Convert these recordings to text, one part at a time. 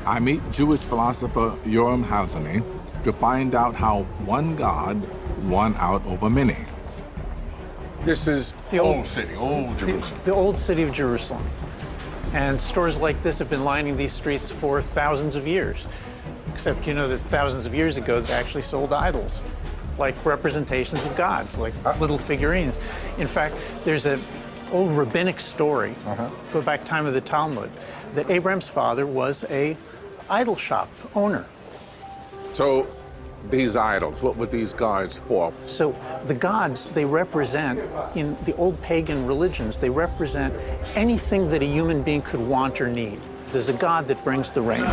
I meet Jewish philosopher Yoram Hazony to find out how one God won out over many. This is the old city, old Jerusalem. The old city of Jerusalem. And stores like this have been lining these streets for thousands of years. Except you know that thousands of years ago, they actually sold idols, like representations of gods, like little figurines. In fact, there's an old rabbinic story, go back time of the Talmud, that Abraham's father was a idol shop owner. So these idols, what were these gods for? So the gods, they represent, in the old pagan religions, they represent anything that a human being could want or need. There's a god that brings the rain.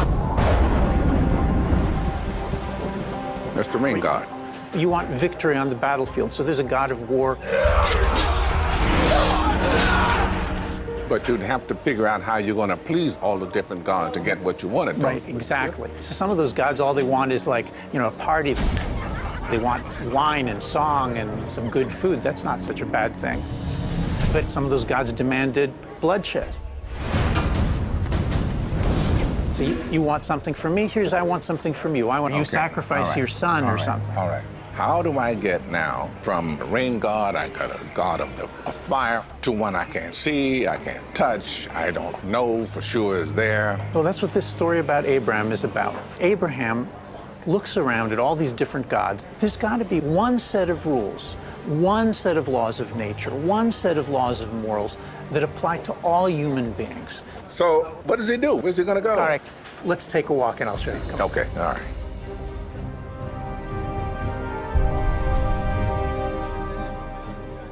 That's the rain god. You want victory on the battlefield, so there's a god of war. But you'd have to figure out how you're going to please all the different gods to get what you wanted. Right, exactly. So some of those gods, all they want is like, you know, a party. They want wine and song and some good food. That's not such a bad thing. But some of those gods demanded bloodshed. So you want something from me? I want something from you. I want you sacrifice your son or something. All right. How do I get now from the rain god, I got a god of fire, to one I can't see, I can't touch, I don't know for sure is there? Well, that's what this story about Abraham is about. Abraham looks around at all these different gods. There's got to be one set of rules, one set of laws of nature, one set of laws of morals that apply to all human beings. So what does he do? Where's he going to go? All right, let's take a walk and I'll show you. Come on. Okay, all right.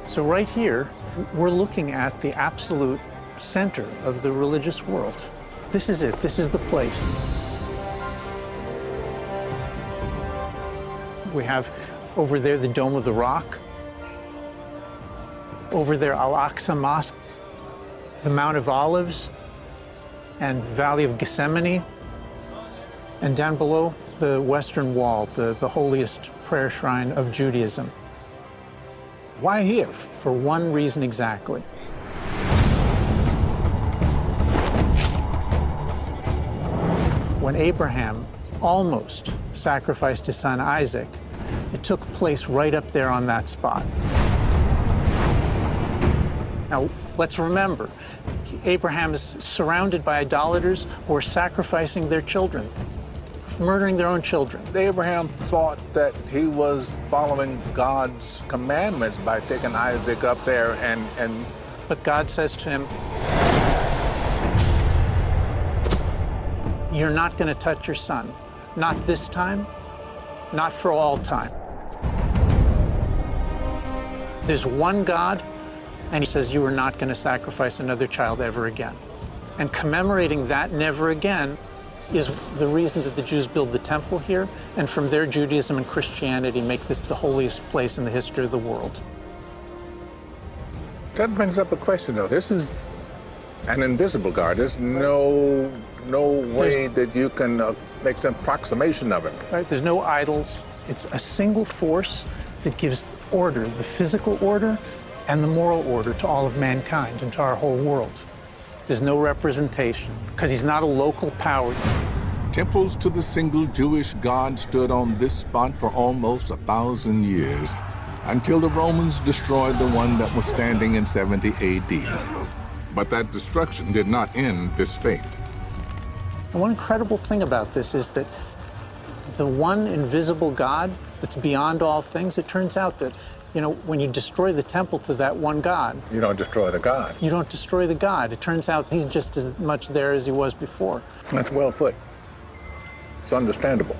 So right here, we're looking at the absolute center of the religious world. This is it. This is the place. We have over there the Dome of the Rock. Over there, Al-Aqsa Mosque, the Mount of Olives, and the Valley of Gethsemane. And down below, the Western Wall, the holiest prayer shrine of Judaism. Why here? For one reason exactly. When Abraham almost sacrificed his son Isaac, it took place right up there on that spot. Now, let's remember, Abraham is surrounded by idolaters who are sacrificing their children, murdering their own children. Abraham thought that he was following God's commandments by taking Isaac up there and... But God says to him, you're not going to touch your son. Not this time, not for all time. There's one God, and he says you are not going to sacrifice another child ever again. And commemorating that never again is the reason that the Jews build the temple here, and from there Judaism and Christianity make this the holiest place in the history of the world. That brings up a question, though. This is an invisible God. There's no way that you can make some approximation of it. Right? There's no idols. It's a single force that gives order, the physical order and the moral order to all of mankind and to our whole world. There's no representation, because he's not a local power. Temples to the single Jewish God stood on this spot for almost 1,000 years, until the Romans destroyed the one that was standing in 70 AD. But that destruction did not end this fate. And one incredible thing about this is that the one invisible God that's beyond all things, it turns out that, you know, when you destroy the temple to that one God... You don't destroy the God. You don't destroy the God. It turns out he's just as much there as he was before. That's well put. It's understandable.